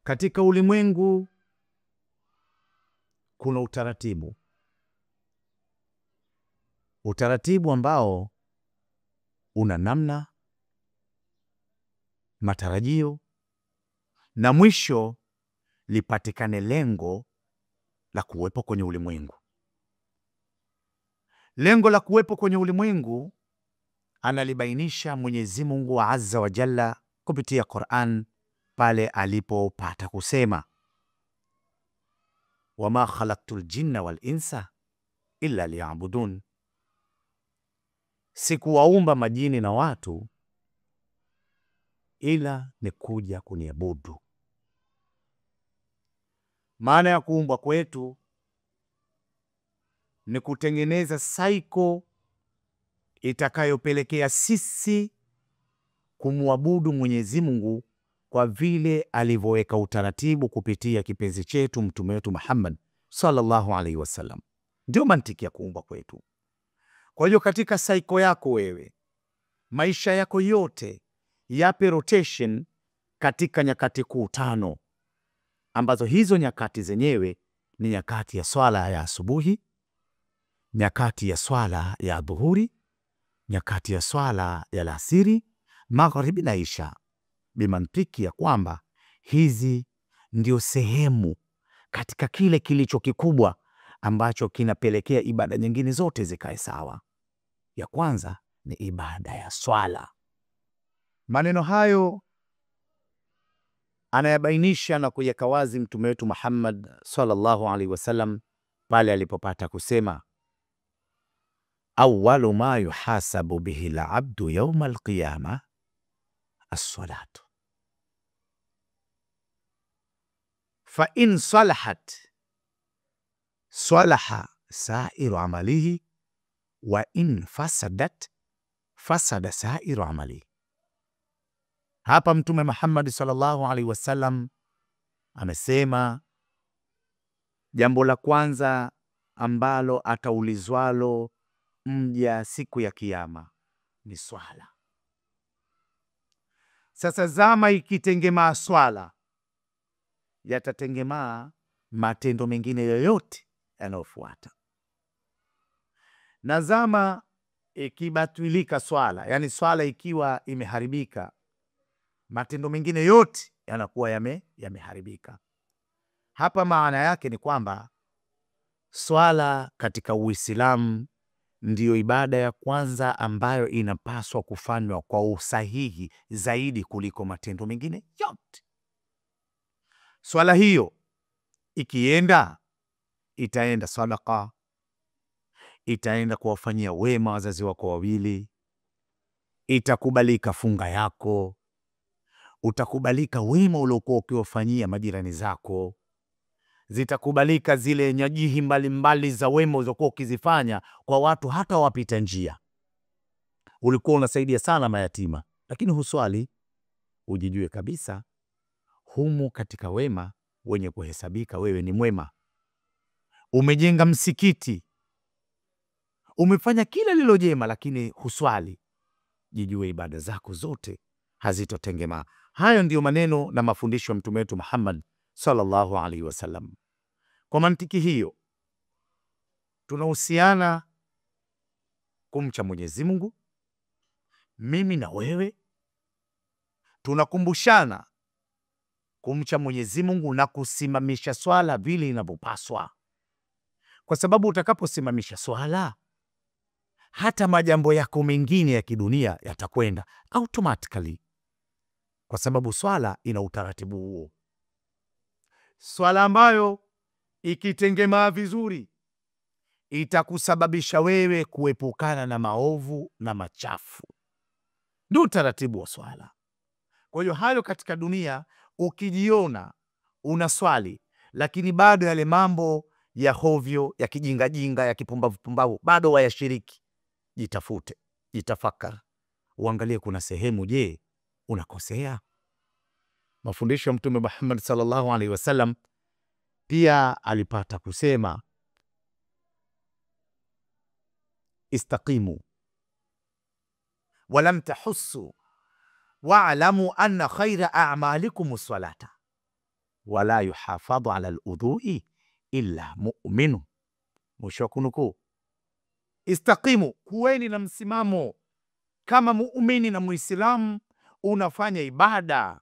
Katika ulimwengu kuna utaratibu ambao una namna, matarajio na mwisho lipatikane lengo la kuwepo kwenye ulimwengu. Lengo la kuwepo kwenye ulimwengu analibainisha Mwenyezi Mungu Azza wa Jalla kupitia Qur'an pale alipopata kusema, wama khalaqtul jinna wal insa illa liya'budun, sikuwaumba majini na watu ila ni kuja kuniabudu. Maana ya kuumbwa kwetu ni kutengeneza cycle itakayopelekea sisi kumwabudu Mwenyezi Mungu kwa vile alivyoweka utaratibu kupitia kipenzi chetu mtume wetu Muhammad sallallahu alaihi wasallam. Ndio mantiki ya kuumbwa kwetu. Kwa hiyo katika cycle yako wewe, maisha yako yote yape rotation katika nyakati kuu 5, ambazo hizo nyakati zenyewe ni nyakati ya swala ya asubuhi, nyakati ya swala ya dhuhuri, nyakati ya swala ya alasiri, magharibi na isha. Bimantiki ya kwamba hizi ndio sehemu katika kile kilicho kikubwa ambacho kinapelekea ibada nyingine zote zikae sawa. Ya kwanza ni ibada ya swala. Maneno hayo anayabainisha na kuyeka wazi mtume wetu Muhammad sallallahu alaihi wasallam pale alipopata kusema, awwalu ma yuhasabu bihi al-abdu yawma al-qiyama as-salatu fa in salahat salaha sairu amalihi wa in fasadat fasada sairu amalihi. Hapa mtume Muhammad sallallahu alaihi wasallam amesema jambo la kwanza ambalo ataulizwalo mja siku ya kiyama ni swala. Sasa zama ikitengemaa swala, yatatengemaa matendo mengine yoyote yanayofuata. Na zama ikibatilika swala, yani swala ikiwa imeharibika, matendo mengine yote yanakuwa yameharibika. Hapa maana yake ni kwamba swala katika Uislamu ndiyo ibada ya kwanza ambayo inapaswa kufanywa kwa usahihi zaidi kuliko matendo mengine yote. Swala hiyo ikienda, itaenda sadaka, itaenda kuwafanyia wema wazazi wako wawili, itakubalika funga yako, utakubalika wema uliokuwa ukiwafanyia majirani zako, zitakubalika zile nyajihi mbalimbali za wema ulizokuwa ukizifanya kwa watu hata wapita njia. Ulikuwa unasaidia sana mayatima, lakini huswali, ujijue kabisa humu katika wema wenye kuhesabika wewe ni mwema. Umejenga msikiti, umefanya kila lilo jema, lakini huswali, jijue ibada zako zote hazitotengemaa. Hayo ndiyo maneno na mafundisho ya mtume wetu Muhammad sallallahu alaihi wasallam. Kwa mantiki hiyo, tunahusiana kumcha Mwenyezi Mungu, mimi na wewe tunakumbushana kumcha Mwenyezi Mungu na kusimamisha swala vile inavyopaswa. Kwa sababu utakaposimamisha swala, hata majambo yako mengine ya kidunia yatakwenda automatically, kwa sababu swala ina utaratibu huo. Swala ambayo ikitengemaa vizuri itakusababisha wewe kuepukana na maovu na machafu. Ndio utaratibu wa swala. Kwa hiyo hayo katika dunia, ukijiona una swali lakini bado yale mambo ya hovyo, ya kijingajinga, ya kipumbavu bado wayashiriki, jitafute, jitafakari, uangalie kuna sehemu je unakosea. Mafundisho ya mtume Muhammad sallallahu alaihi wasallam pia alipata kusema, istaqimu walam tahussu wa'lamu anna khaira a'malikum as-salata. wala yuhafadhu ala aludhui illa mu'minu. Mwisho wa kunukuu. Istaqimu, kuweni na msimamo kama muumini na Muislamu. Unafanya ibada,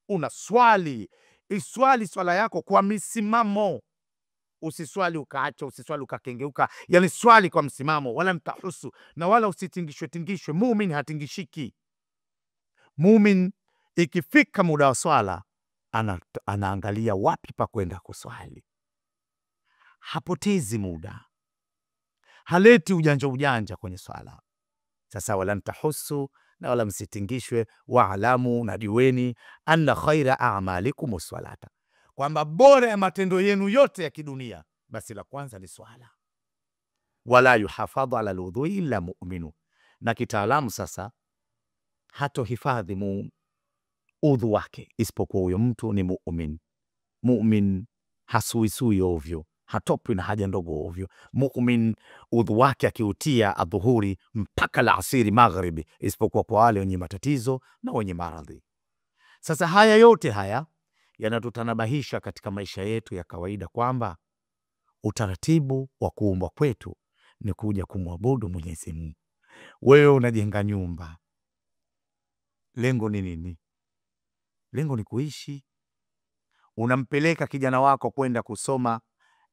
unaswali, iswali swala yako kwa misimamo. Usiswali ukaacha, usiswali ukakengeuka, yani swali kwa msimamo. Wala mtahusu, na wala usitingishwe tingishwe. Muumini hatingishiki. Muumini ikifika muda wa swala anaangalia wapi pa kwenda kuswali, hapotezi muda, haleti ujanja ujanja kwenye swala. Sasa wala mtahusu, na wala msitingishwe. Waalamu, na jueni, anna khaira a'malikum swalata, kwamba bora ya matendo yenu yote ya kidunia basi la kwanza ni swala. Wala yuhafadhu ala aludhui illa mu'minu, na kitaalamu sasa hatohifadhi udhu wake isipokuwa huyo mtu ni mu'min. Mu'min hasuisui ovyo, hatopwi na haja ndogo ovyo. Mu'min udhu wake akiutia adhuhuri mpaka alasiri magharibi, isipokuwa kwa wale wenye matatizo na wenye maradhi. Sasa haya yote haya yanatutanabahisha katika maisha yetu ya kawaida kwamba utaratibu wa kuumbwa kwetu ni kuja kumwabudu Mwenyezi Mungu. Wewe unajenga nyumba, lengo ni nini? Lengo ni kuishi. Unampeleka kijana wako kwenda kusoma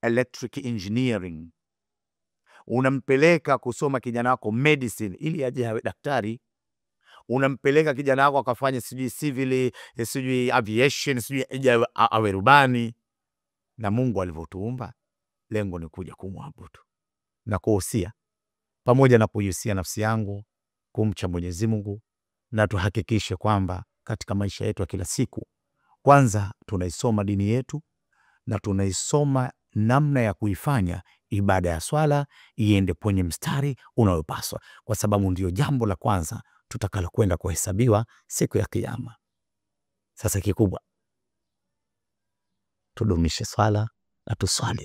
electric engineering, unampeleka kusoma kijana wako medicine ili aje awe daktari, unampeleka kijana wako akafanya sijui civil, sijui aviation, sijui aje awe rubani. Na Mungu alivyotuumba, lengo ni kuja kumwabudu na kuhusia, pamoja na kuhusia nafsi yangu kumcha Mwenyezi Mungu. Na tuhakikishe kwamba katika maisha yetu ya kila siku, kwanza tunaisoma dini yetu na tunaisoma namna ya kuifanya ibada ya swala iende kwenye mstari unaopaswa, kwa sababu ndio jambo la kwanza tutakalo kwenda kuhesabiwa siku ya Kiyama. Sasa kikubwa tudumishe swala na tuswali.